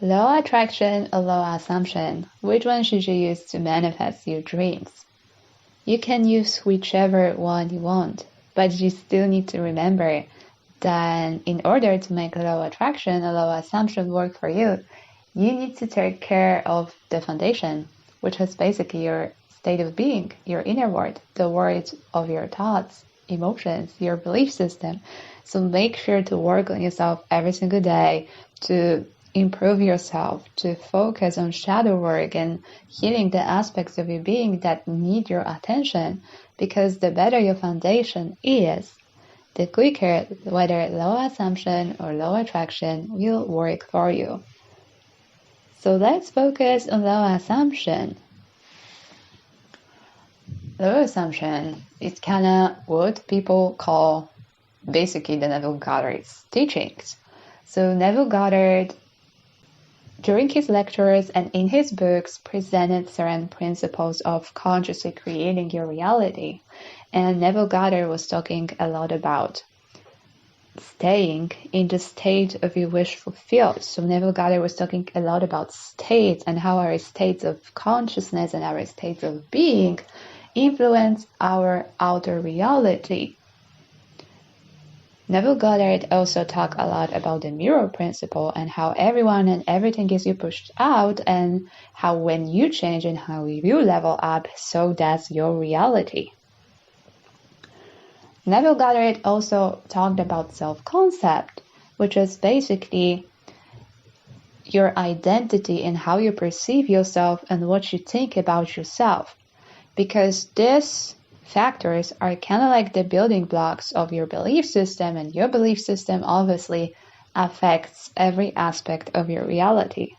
Law of attraction or law of assumption, which one should you use to manifest your dreams? You can use whichever one you want, but you still need to remember that in order to make law of attraction or law of assumption work for you, you need to take care of the foundation, which is basically your state of being, your inner world, the world of your thoughts, emotions, your belief system. So make sure to work on yourself every single day to improve yourself, to focus on shadow work and healing the aspects of your being that need your attention, because the better your foundation is, the quicker whether law assumption or law attraction will work for you. So let's focus on law assumption. Law assumption is kind of what people call basically the Neville Goddard's teachings. So Neville Goddard, during his lectures and in his books, presented certain principles of consciously creating your reality. And Neville Goddard was talking a lot about staying in the state of your wish fulfilled. So Neville Goddard was talking a lot about states and how our states of consciousness and our states of being influence our outer reality. Neville Goddard also talked a lot about the mirror principle and how everyone and everything is you pushed out, and how when you change and how you level up, so does your reality. Neville Goddard also talked about self-concept, which is basically your identity and how you perceive yourself and what you think about yourself. Because these factors are kind of like the building blocks of your belief system, and your belief system obviously affects every aspect of your reality.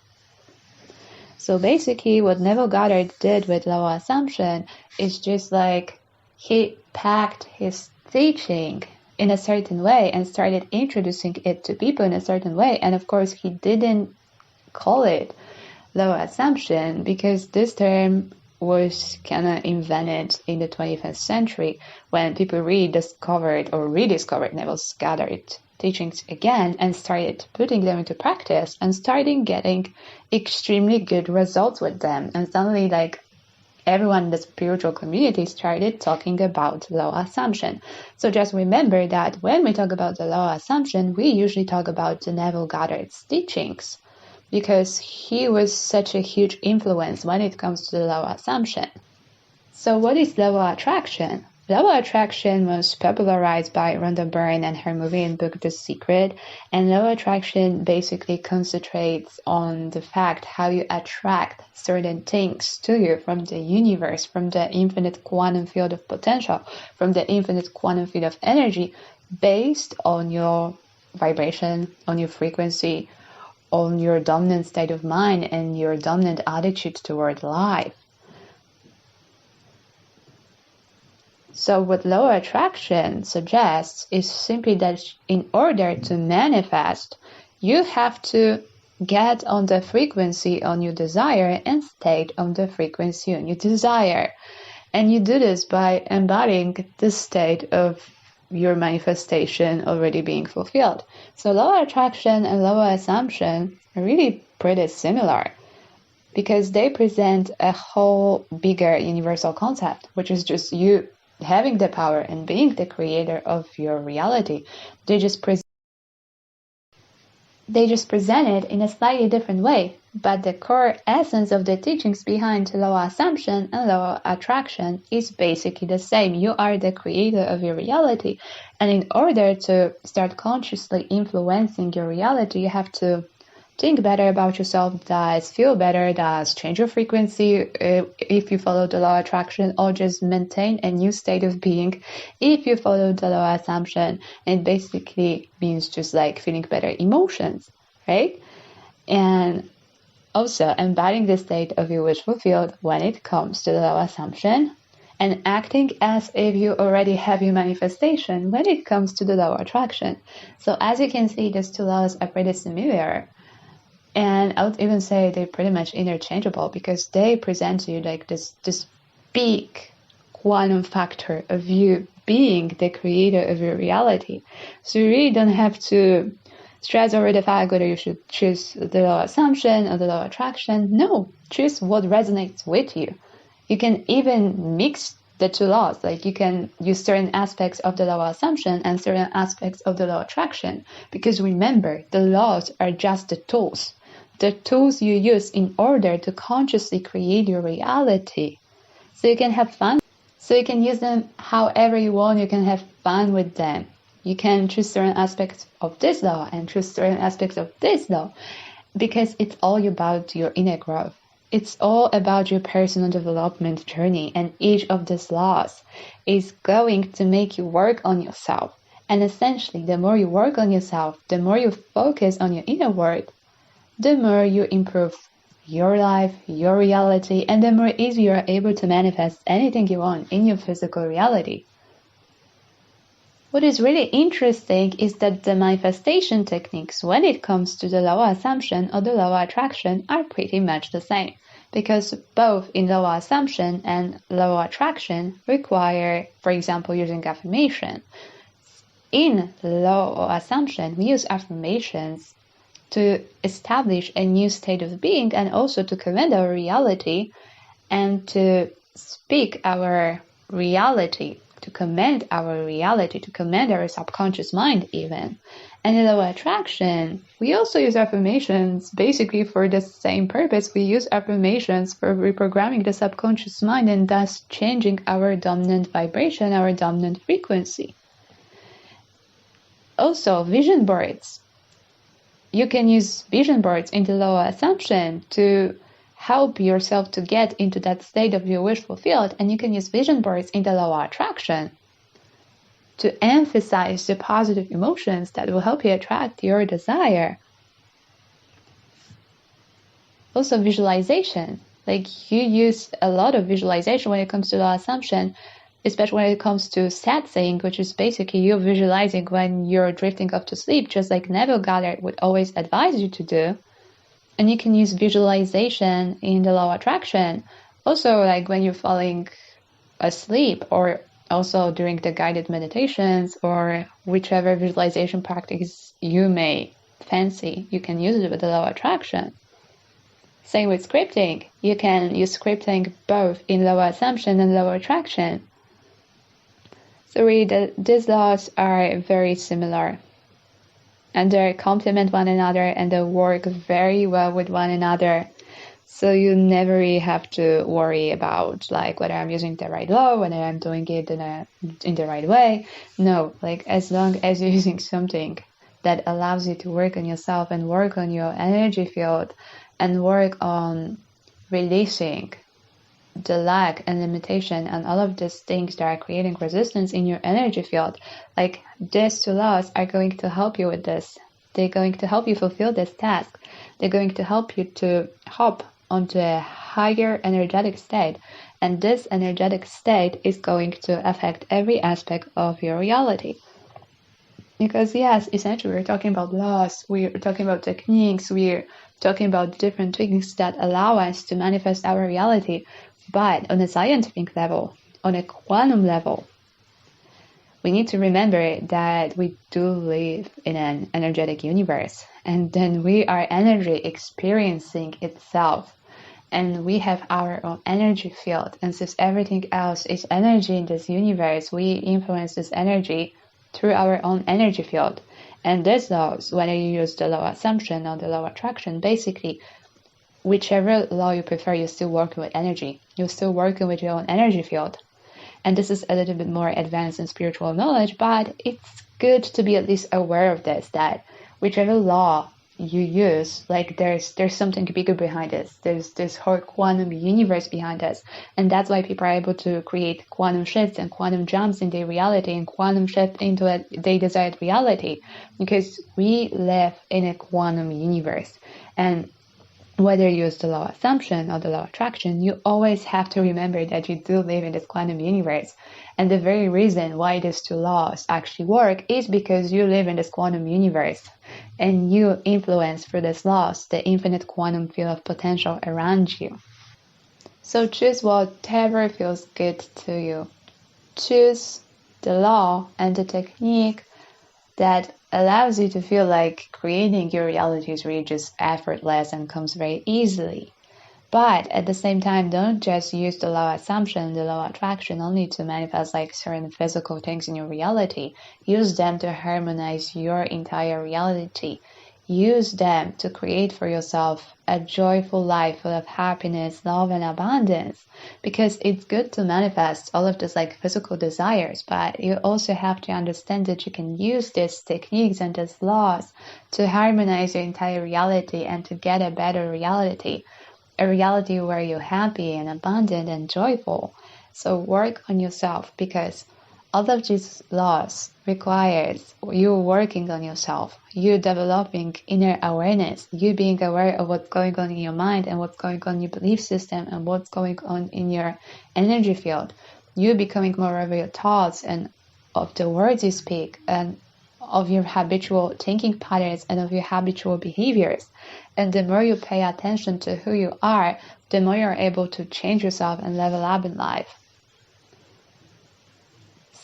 So basically what Neville Goddard did with law assumption is just like he packed his teaching in a certain way and started introducing it to people in a certain way. And of course he didn't call it law assumption because this term was kind of invented in the 21st century when people rediscovered Neville Goddard teachings again and started putting them into practice and starting getting extremely good results with them. And suddenly, like, everyone in the spiritual community started talking about law assumption. So just remember that when we talk about the law assumption, we usually talk about the Neville Goddard's teachings, because he was such a huge influence when it comes to the law of assumption. So what is law of attraction? Law of attraction was popularized by Rhonda Byrne and her movie and book The Secret, and law of attraction basically concentrates on the fact how you attract certain things to you from the universe, from the infinite quantum field of potential, from the infinite quantum field of energy, based on your vibration, on your frequency, on your dominant state of mind and your dominant attitude toward life. So what law of attraction suggests is simply that in order to manifest, you have to get on the frequency on your desire and stay on the frequency on your desire. And you do this by embodying the state of your manifestation already being fulfilled. So law of attraction and law of assumption are really pretty similar because they present a whole bigger universal concept, which is just you having the power and being the creator of your reality. They just present it in a slightly different way, but the core essence of the teachings behind law of assumption and law of attraction is basically the same. You are the creator of your reality, and in order to start consciously influencing your reality, you have to think better about yourself, thus feel better, thus change your frequency if you follow the law of attraction, or just maintain a new state of being if you follow the law of assumption. It basically means just like feeling better emotions, right? And also embodying the state of your wish fulfilled when it comes to the law of assumption, and acting as if you already have your manifestation when it comes to the law of attraction. So as you can see, these two laws are pretty similar. And I would even say they're pretty much interchangeable because they present to you like this big quantum factor of you being the creator of your reality. So you really don't have to stress over the fact whether you should choose the law of assumption or the law of attraction. No, choose what resonates with you. You can even mix the two laws. Like you can use certain aspects of the law of assumption and certain aspects of the law of attraction. Because remember, the laws are just the tools you use in order to consciously create your reality. So you can have fun. So you can use them however you want. You can have fun with them. You can choose certain aspects of this law and choose certain aspects of this law, because it's all about your inner growth. It's all about your personal development journey, and each of these laws is going to make you work on yourself. And essentially, the more you work on yourself, the more you focus on your inner work, the more you improve your life, your reality, and the more easy you are able to manifest anything you want in your physical reality. What is really interesting is that the manifestation techniques, when it comes to the law of assumption or the law of attraction, are pretty much the same, because both in law of assumption and law of attraction require, for example, using affirmation. In law of assumption, we use affirmations to establish a new state of being and also to command our reality and to speak our reality, to command our reality, to command our subconscious mind even. And in law of attraction, we also use affirmations basically for the same purpose. We use affirmations for reprogramming the subconscious mind and thus changing our dominant vibration, our dominant frequency. Also, vision boards. You can use vision boards in the law of assumption to help yourself to get into that state of your wish fulfilled, and you can use vision boards in the law of attraction to emphasize the positive emotions that will help you attract your desire. Also, visualization. Like you use a lot of visualization when it comes to law of assumption, especially when it comes to sad saying, which is basically you visualizing when you're drifting off to sleep, just like Neville Goddard would always advise you to do. And you can use visualization in the law of attraction. Also, like when you're falling asleep, or also during the guided meditations, or whichever visualization practice you may fancy, you can use it with the law of attraction. Same with scripting. You can use scripting both in law of assumption and law of attraction. So really, these laws are very similar, and they complement one another and they work very well with one another. So you never really have to worry about like whether I'm using the right law, whether I'm doing it in the right way. No, like as long as you're using something that allows you to work on yourself and work on your energy field and work on releasing the lack and limitation and all of these things that are creating resistance in your energy field, like these two laws are going to help you with this. They're going to help you fulfill this task. They're going to help you to hop onto a higher energetic state, and this energetic state is going to affect every aspect of your reality. Because yes, essentially we're talking about laws, we're talking about techniques, we're talking about different techniques that allow us to manifest our reality. But on a scientific level, on a quantum level, we need to remember that we do live in an energetic universe, and then we are energy experiencing itself, and we have our own energy field. And since everything else is energy in this universe, we influence this energy through our own energy field. And these laws, whether you use the law of assumption or the law of attraction, basically whichever law you prefer, you're still working with energy. You're still working with your own energy field. And this is a little bit more advanced in spiritual knowledge, but it's good to be at least aware of this, that whichever law you use, like there's something bigger behind this. There's this whole quantum universe behind us. And that's why people are able to create quantum shifts and quantum jumps in their reality and quantum shift into their desired reality. Because we live in a quantum universe. And whether you use the law of assumption or the law of attraction, you always have to remember that you do live in this quantum universe. And the very reason why these two laws actually work is because you live in this quantum universe and you influence through these laws the infinite quantum field of potential around you. So choose whatever feels good to you. Choose the law and the technique that allows you to feel like creating your reality is really just effortless and comes very easily. But at the same time, don't just use the law of assumption, the law of attraction only to manifest like certain physical things in your reality. Use them to harmonize your entire reality. Use them to create for yourself a joyful life full of happiness, love, and abundance. Because it's good to manifest all of these like physical desires, but you also have to understand that you can use these techniques and these laws to harmonize your entire reality and to get a better reality. A reality where you're happy and abundant and joyful. So work on yourself, because all of these laws requires you working on yourself, you developing inner awareness, you being aware of what's going on in your mind and what's going on in your belief system and what's going on in your energy field, you becoming more aware of your thoughts and of the words you speak and of your habitual thinking patterns and of your habitual behaviors. And the more you pay attention to who you are, the more you're able to change yourself and level up in life.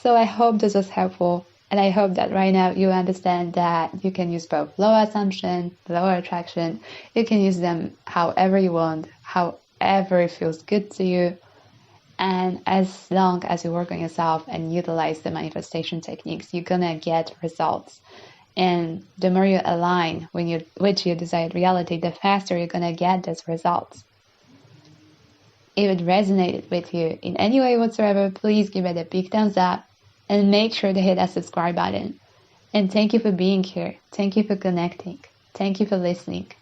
So I hope this was helpful, and I hope that right now you understand that you can use both law of assumption, law of attraction. You can use them however you want, however it feels good to you. And as long as you work on yourself and utilize the manifestation techniques, you're gonna get results. And the more you align with your desired reality, the faster you're gonna get those results. If it resonated with you in any way whatsoever, please give it a big thumbs up and make sure to hit that subscribe button. And thank you for being here. Thank you for connecting. Thank you for listening.